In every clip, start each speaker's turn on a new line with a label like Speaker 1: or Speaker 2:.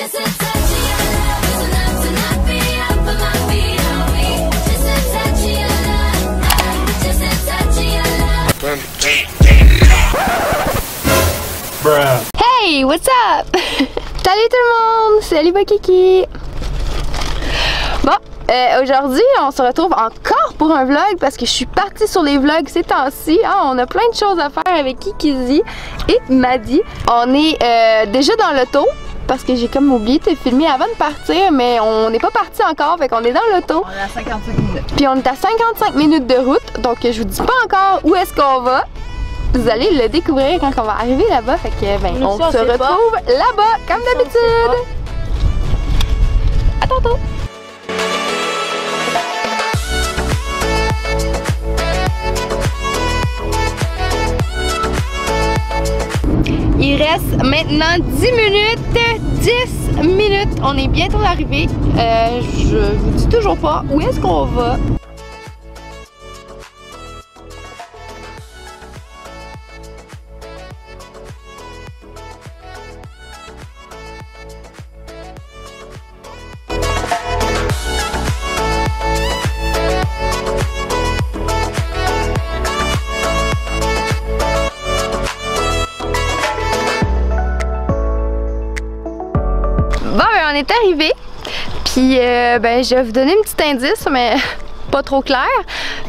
Speaker 1: Hey, what's up? Salut tout le monde, c'est Aliba Kiki. Bon, aujourd'hui on se retrouve encore pour un vlog parce que je suis partie sur les vlogs ces temps-ci. On a plein de choses à faire avec Kikizi et Maddy. On est déjà dans l'auto parce que j'ai comme oublié de filmer avant de partir, mais on n'est pas parti encore, fait qu'on est dans l'auto.
Speaker 2: On est à 55 minutes.
Speaker 1: Puis on est à 55 minutes de route, donc je vous dis pas encore où est-ce qu'on va. Vous allez le découvrir quand on va arriver là-bas, fait que ben, on se retrouve là-bas comme d'habitude. À tantôt. Il reste maintenant 10 minutes, 10 minutes, on est bientôt arrivé. Je vous dis toujours pas où est-ce qu'on va. On est arrivé, puis ben, je vais vous donner un petit indice, mais pas trop clair.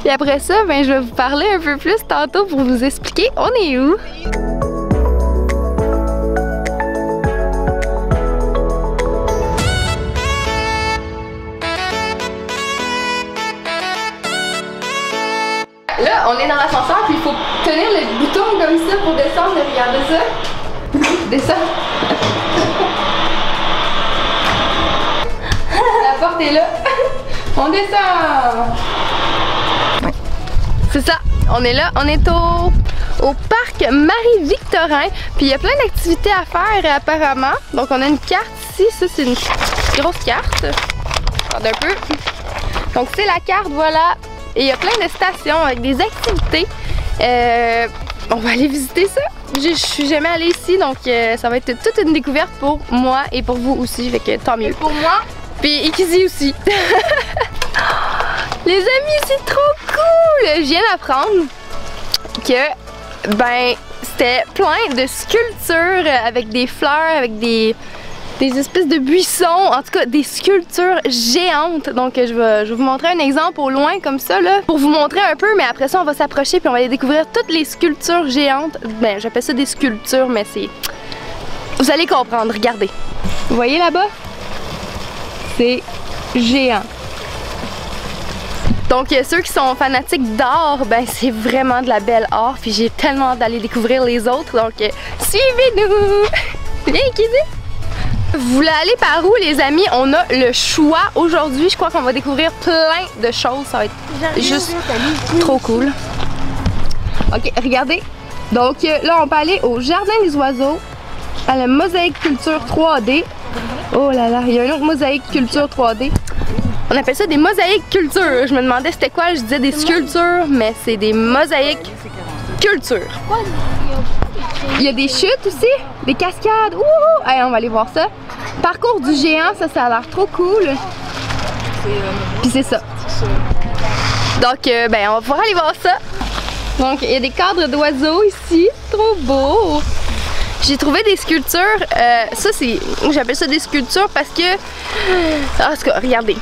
Speaker 1: Puis après ça, ben, je vais vous parler un peu plus tantôt pour vous expliquer on est où. Là, on est dans l'ascenseur, puis il faut tenir le bouton comme ça pour descendre. Regardez ça. Descends. La porte est là. On descend. Ouais. C'est ça. On est là. On est au parc Marie-Victorin. Puis il y a plein d'activités à faire apparemment. Donc on a une carte ici. Ça c'est une grosse carte. Regarde un peu. Donc c'est la carte, voilà. Et il y a plein de stations avec des activités. On va aller visiter ça. Je suis jamais allée ici, donc ça va être toute une découverte pour moi et pour vous aussi. Fait que tant mieux. Et pour moi. Puis Ikizi aussi. Les amis, c'est trop cool! Je viens d'apprendre que ben c'était plein de sculptures avec des fleurs, avec des espèces de buissons, en tout cas des sculptures géantes. Donc je vais vous montrer un exemple au loin comme ça là, pour vous montrer un peu, mais après ça on va s'approcher puis on va aller découvrir toutes les sculptures géantes. Ben j'appelle ça des sculptures, mais c'est... Vous allez comprendre, regardez. Vous voyez là-bas? C'est géant. Donc ceux qui sont fanatiques d'art, ben c'est vraiment de la belle art. Puis j'ai tellement hâte d'aller découvrir les autres. Donc suivez-nous! Viens Kikizi! Vous voulez aller par où les amis? On a le choix aujourd'hui. Je crois qu'on va découvrir plein de choses. Ça va être juste trop cool. Ok, regardez. Donc là on peut aller au Jardin des Oiseaux, à la Mosaïque Culture 3D. Oh là là, il y a une autre mosaïque culture 3D. On appelle ça des mosaïques culture. Je me demandais c'était quoi, je disais des sculptures, mais c'est des mosaïques culture. Il y a des chutes aussi, des cascades. Ouh! Allez, on va aller voir ça. Parcours du géant, ça a l'air trop cool. Puis c'est ça. Donc, ben, on va pouvoir aller voir ça. Donc, il y a des cadres d'oiseaux ici. Trop beau! J'ai trouvé des sculptures, ça c'est, j'appelle ça des sculptures parce que, en tout cas, regardez.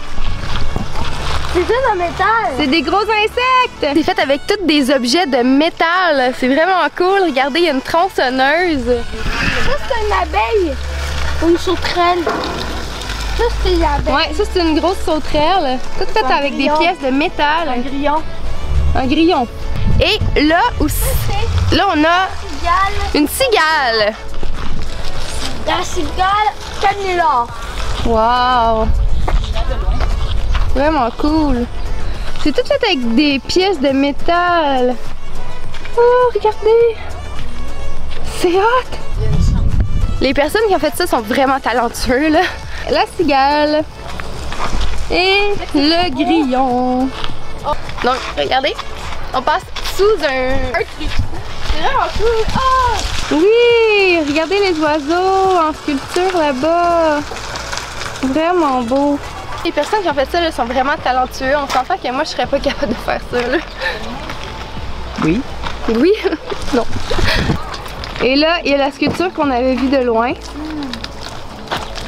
Speaker 3: C'est ça dans métal.
Speaker 1: C'est des gros insectes. C'est fait avec tous des objets de métal. C'est vraiment cool. Regardez, il y a une tronçonneuse.
Speaker 3: Ça c'est une abeille ou une sauterelle. Ça c'est l'abeille.
Speaker 1: Ouais, ça c'est une grosse sauterelle. Tout fait avec des pièces de métal.
Speaker 3: Un grillon.
Speaker 1: Un grillon. Et là aussi, là on a une cigale.
Speaker 3: La cigale canular.
Speaker 1: Wow! Vraiment cool. C'est tout fait avec des pièces de métal. Oh, regardez! C'est hot! Les personnes qui ont fait ça sont vraiment talentueux, là. La cigale. Et le grillon. Donc, regardez, on passe sous un truc.
Speaker 3: vraiment cool. Ah!
Speaker 1: Oui, regardez les oiseaux en sculpture là-bas. Vraiment beau. Les personnes qui ont fait ça là, sont vraiment talentueux. On s'entend que moi je serais pas capable de faire ça là.
Speaker 2: Oui.
Speaker 1: Oui? Non. Et là, il y a la sculpture qu'on avait vue de loin.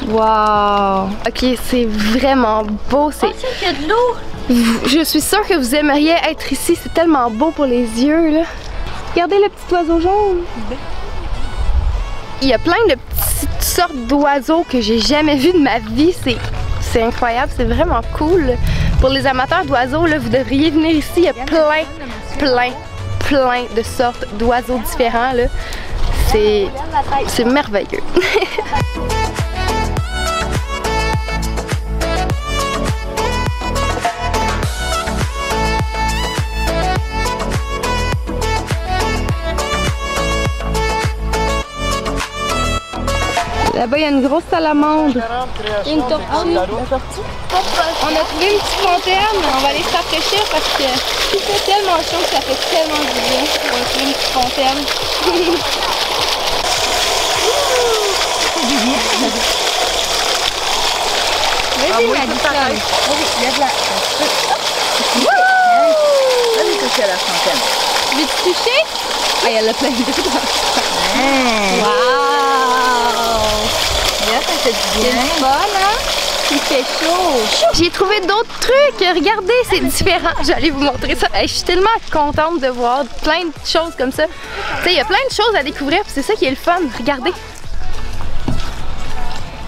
Speaker 1: Wow! Ok, c'est vraiment beau.
Speaker 3: C'est qu'il y a de l'eau.
Speaker 1: Je suis sûre que vous aimeriez être ici. C'est tellement beau pour les yeux là. Regardez le petit oiseau jaune. Il y a plein de petites sortes d'oiseaux que j'ai jamais vus de ma vie. C'est incroyable, c'est vraiment cool. Pour les amateurs d'oiseaux, là, vous devriez venir ici. Il y a plein de sortes d'oiseaux différents. Là. C'est merveilleux. Là-bas, il y a une grosse salamandre.
Speaker 3: Une tortue.
Speaker 1: On a trouvé une petite fontaine. On va aller se rafraîchir parce que il fait tellement chaud que ça fait tellement du bien. On va trouver une petite fontaine. Vas-y, Madison.
Speaker 2: Vas-y, lève-la. Vas-y, toucher à la fontaine.
Speaker 1: Veux-tu toucher? Ah, il y en a plein de
Speaker 2: Wow! Là, ça fait du bien.
Speaker 1: C'est fun, hein? Il fait chaud. J'ai trouvé d'autres trucs. Regardez, c'est différent. Je vais aller vous montrer ça. Hey, je suis tellement contente de voir plein de choses comme ça. Tu sais, il y a plein de choses à découvrir. C'est ça qui est le fun. Regardez.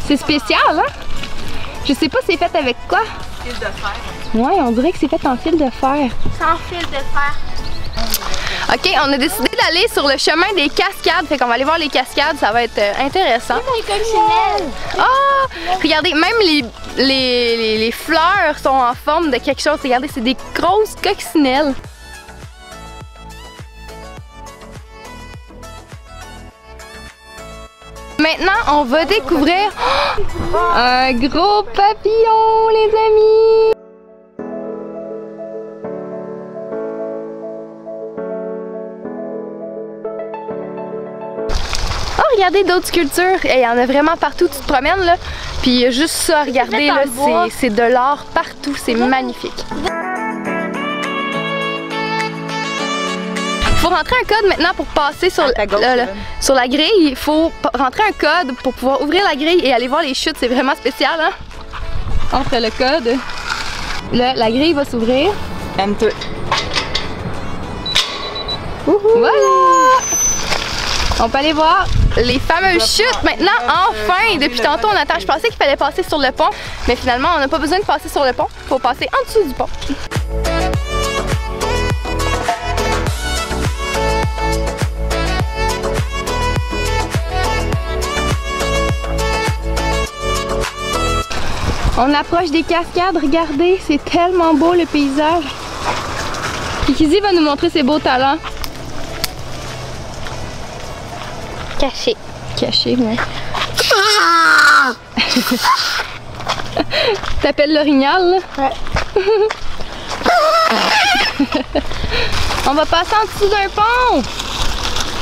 Speaker 1: C'est spécial, hein? Je sais pas c'est fait avec quoi.
Speaker 2: Fil de fer.
Speaker 1: Ouais, on dirait que c'est fait en fil de fer.
Speaker 3: Sans fil de fer.
Speaker 1: Ok, on a décidé d'aller sur le chemin des cascades. Fait qu'on va aller voir les cascades. Ça va être intéressant.
Speaker 3: Les coccinelles.
Speaker 1: Ah! Regardez, même les fleurs sont en forme de quelque chose. Regardez, c'est des grosses coccinelles. Maintenant, on va découvrir un gros papillon, les amis! Oh, regardez d'autres sculptures. Il y en a vraiment partout. Tu te promènes, là. Puis juste ça, regardez, là, c'est de l'or partout. C'est magnifique. Il faut rentrer un code maintenant pour passer sur, sur la grille. Il faut rentrer un code pour pouvoir ouvrir la grille et aller voir les chutes. C'est vraiment spécial, hein? Entre le code. Là, la grille va s'ouvrir.
Speaker 2: Enter.
Speaker 1: Voilà! On peut aller voir les fameuses chutes maintenant, enfin! Depuis tantôt, on attend. Je pensais qu'il fallait passer sur le pont, mais finalement, on n'a pas besoin de passer sur le pont. Il faut passer en dessous du pont. On approche des cascades, regardez, c'est tellement beau le paysage. Kikizzy va nous montrer ses beaux talents.
Speaker 3: Caché.
Speaker 1: Caché, ouais. T'appelles l'orignal, là?
Speaker 3: Ouais.
Speaker 1: On va passer en dessous d'un pont.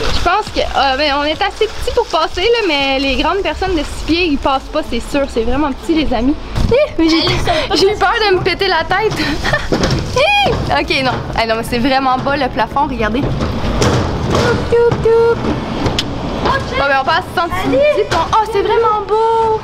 Speaker 1: Je pense que ben, on est assez petit pour passer, là, mais les grandes personnes de 6 pieds, ils passent pas, c'est sûr. C'est vraiment petit, les amis. J'ai eu peur de me péter la tête. Ok, non. Ah, non, mais c'est vraiment bas le plafond, regardez. Bon, ben, on passe en dessous du pont. Oh, c'est vraiment beau.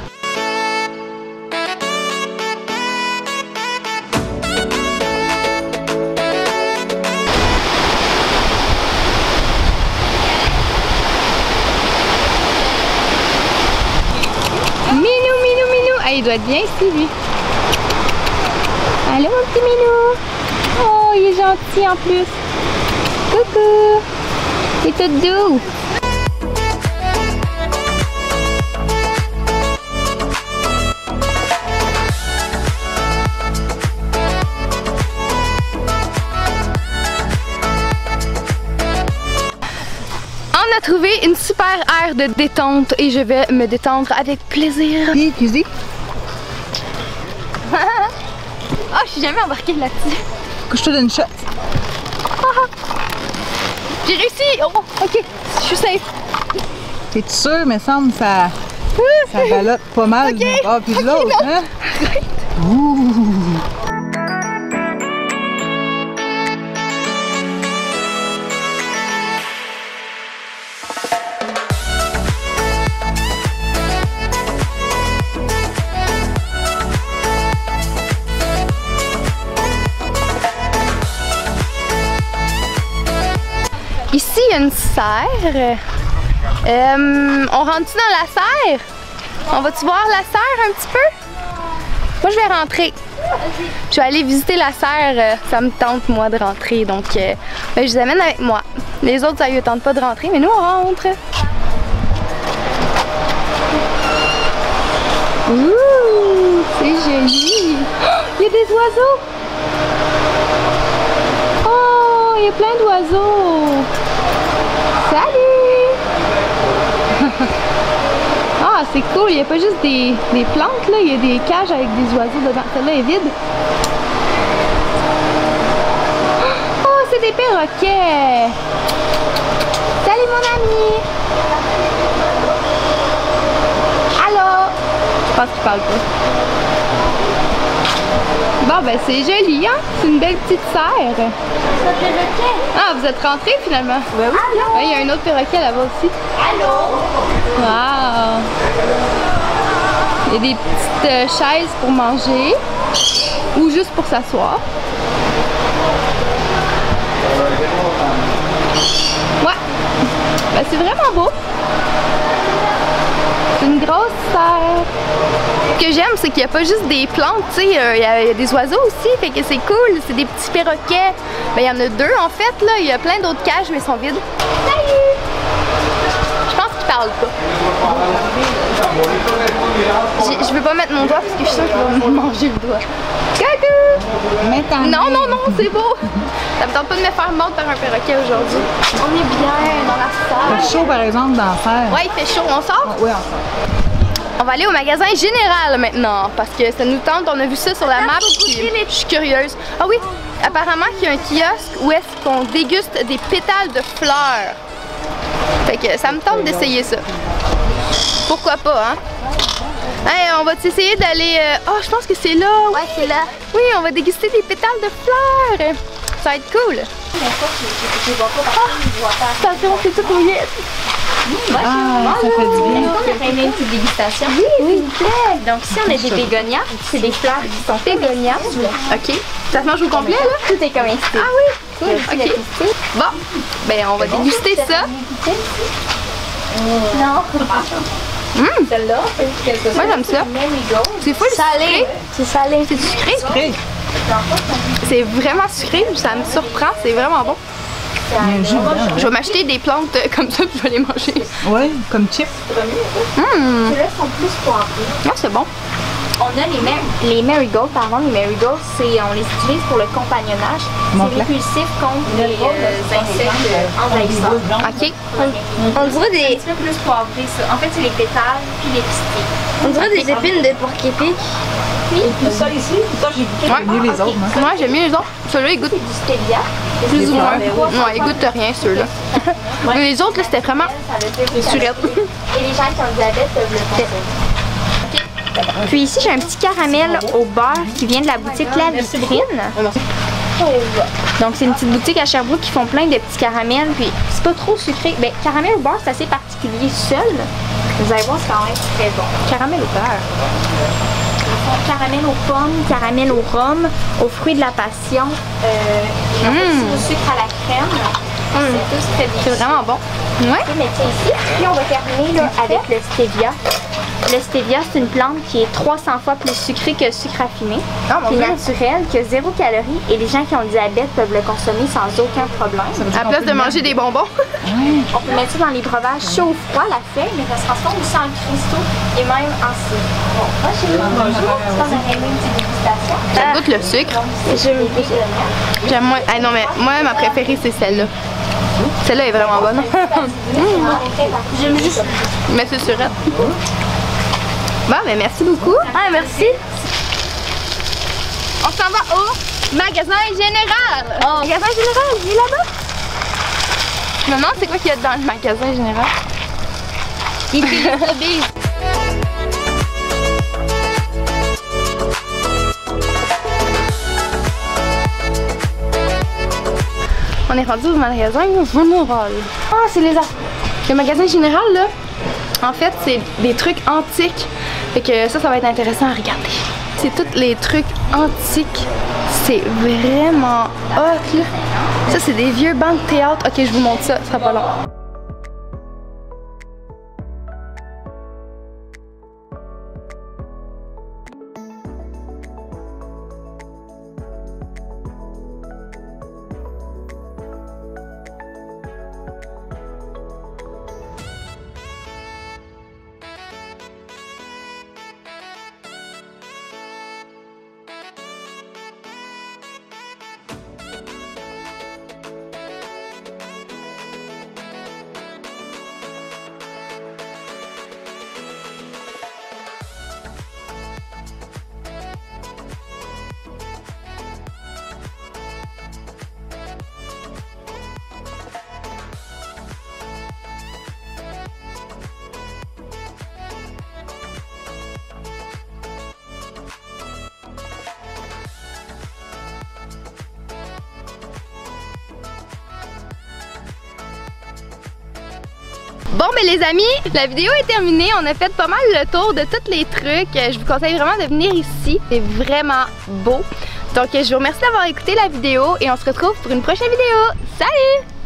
Speaker 1: Il doit être bien ici, lui. Allô, mon petit minou. Oh, il est gentil en plus. Coucou. Il est tout doux. On a trouvé une super aire de détente et je vais me détendre avec plaisir.
Speaker 2: Puis, cuisine.
Speaker 1: Oh, je suis jamais embarquée là-dessus.
Speaker 2: Que je te donne une shot.
Speaker 1: J'ai réussi! Oh, ok, je suis safe.
Speaker 2: T'es-tu sûr? Me semble ça ballotte pas mal
Speaker 1: Ok,
Speaker 2: d'une part puis de l'autre,
Speaker 1: non.
Speaker 2: hein? Ouh!
Speaker 1: Ici, il y a une serre. On rentre-tu dans la serre? On va-tu voir la serre un petit peu? Moi, je vais rentrer. Je vais aller visiter la serre. Ça me tente, moi, de rentrer. Donc, ben, je vous amène avec moi. Les autres, ça ne tente pas de rentrer, mais nous, on rentre. Ouh, c'est joli. Oh, il y a des oiseaux. Oh, il y a plein d'oiseaux. Salut! Ah, c'est cool, il n'y a pas juste des plantes là, il y a des cages avec des oiseaux dedans. Celle-là est vide. Oh, c'est des perroquets! Salut mon ami! Allô? Je pense qu'il parle pas. Bon, ben c'est joli, hein? C'est une belle petite serre.
Speaker 3: C'est un perroquet.
Speaker 1: Ah, vous êtes rentrés finalement?
Speaker 3: Ben oui.
Speaker 1: Ouais, il y a un autre perroquet là-bas aussi.
Speaker 3: Allô?
Speaker 1: Wow! Il y a des petites chaises pour manger ou juste pour s'asseoir. Ouais! Ben, c'est vraiment beau. C'est une grosse serre. Ce que j'aime, c'est qu'il n'y a pas juste des plantes, tu sais, il y a des oiseaux aussi, fait que c'est cool. C'est des petits perroquets. Ben, il y en a deux en fait, là. Il y a plein d'autres cages, mais ils sont vides. Salut! Je pense qu'ils parlent pas. Je veux pas mettre mon doigt parce que je suis sûre qu'il va me manger le doigt. Coucou! Non, non, non, c'est beau! Ça me tente pas de me faire mordre par un perroquet aujourd'hui. On est bien dans la
Speaker 2: Il
Speaker 1: salle.
Speaker 2: fait chaud par exemple dans la serre.
Speaker 1: Ouais, il fait chaud. On sort?
Speaker 2: Oui, on sort.
Speaker 1: On va aller au magasin général maintenant parce que ça nous tente. On a vu ça sur la map. Puis je suis curieuse. Ah oui, apparemment qu'il y a un kiosque où est-ce qu'on déguste des pétales de fleurs. Fait que ça me tente d'essayer ça. Pourquoi pas, hein? Hey, on va essayer d'aller... Oh, je pense que c'est là.
Speaker 3: Ouais, c'est là.
Speaker 1: Oui, on va déguster des pétales de fleurs. Ça va être cool. Attention, c'est tout mouillé.
Speaker 2: Ah, ça fait du bien.
Speaker 3: Est-ce qu'on aurait aimé une petite dégustation? Oui, s'il vous plaît. Donc, si on a des bégonias, c'est des fleurs qui sont
Speaker 1: Bégonias. OK. Ça se mange au complet, là?
Speaker 3: Tout est comestible.
Speaker 1: Ah oui? Cool. OK. Bon, ben on va déguster ça.
Speaker 3: Non. Celle-là,
Speaker 1: Moi, j'aime ça. C'est full
Speaker 3: salé. C'est salé.
Speaker 1: C'est sucré?
Speaker 2: Sucré.
Speaker 1: C'est vraiment sucré, ça me surprend, c'est vraiment bon.
Speaker 2: Il y a un jus dedans.
Speaker 1: Je vais m'acheter des plantes comme ça puis je vais les manger.
Speaker 2: Oui, comme chip.
Speaker 3: Ceux-là sont plus poivrés.
Speaker 1: Ah, c'est bon.
Speaker 3: On a les marigolds, pardon, les marigolds, on les utilise pour le compagnonnage.
Speaker 2: Mon
Speaker 3: C'est répulsif contre les insectes envahisseurs.
Speaker 1: OK.
Speaker 3: On dirait des... Un petit peu plus poivré, ça. En fait, c'est les pétales puis les pistés. On dirait des épines de porc-épic. Oui.
Speaker 2: Ça ici, ça j'ai goûté
Speaker 1: Ouais.
Speaker 2: mieux les autres. Moi.
Speaker 1: Moi, j'aime mieux les autres. Celui-là, il goûte
Speaker 3: Du stevia.
Speaker 1: plus ou moins.
Speaker 2: fleurs.
Speaker 1: Ouais, il goûte rien, ceux-là. Mais les autres, là, c'était vraiment surette.
Speaker 3: Et les gens qui ont le diabète peuvent le consommer. Puis ici, j'ai un petit caramel au beurre qui vient de la boutique La Vitrine. Donc, c'est une petite boutique à Sherbrooke qui font plein de petits caramels. Puis, c'est pas trop sucré. Ben, caramel au beurre, c'est assez particulier seul. Vous allez voir, c'est quand même très bon. Caramel au beurre. Caramel aux pommes, caramel au rhum, aux fruits de la passion, au sucre à la crème. C'est tous très bien.
Speaker 1: C'est vraiment bon. Ouais.
Speaker 3: Je vais mettre ça ici. Puis on va terminer là, avec le stevia. Le stevia, c'est une plante qui est 300 fois plus sucrée que le sucre raffiné.
Speaker 1: Ah, mon
Speaker 3: qui est
Speaker 1: Dieu.
Speaker 3: naturel, qui a 0 calories et les gens qui ont le diabète peuvent le consommer sans aucun problème.
Speaker 1: À la place de manger des bonbons.
Speaker 3: On peut mettre ça dans les breuvages chaud ou froid, la feuille, mais ça se transforme aussi en cristaux et même en sirop. Bon, moi, chez nous, bonjour. On aurait aimé une petite dégustation.
Speaker 1: Ça goûte le sucre. J'aime moins. Ah non, mais moi, ma préférée, c'est celle-là. Celle-là est vraiment bonne.
Speaker 3: J'aime juste.
Speaker 1: Mais c'est surette. Bon, ben merci beaucoup.
Speaker 3: Ah, merci.
Speaker 1: On s'en va au magasin général.
Speaker 3: Oh.
Speaker 1: Magasin général, il est là-bas. Je me demande c'est quoi qu'il y a dans le magasin général. Des Teletubbies. On est rendu au magasin général. Ah, c'est les arts. Le magasin général, là, en fait, c'est des trucs antiques. Fait que ça va être intéressant à regarder. C'est tous les trucs antiques. C'est vraiment hot, là. Ça, c'est des vieux bancs de théâtre. Ok, je vous montre ça, ça sera pas long. Bon, mais les amis, la vidéo est terminée. On a fait pas mal le tour de tous les trucs. Je vous conseille vraiment de venir ici. C'est vraiment beau. Donc, je vous remercie d'avoir écouté la vidéo et on se retrouve pour une prochaine vidéo. Salut!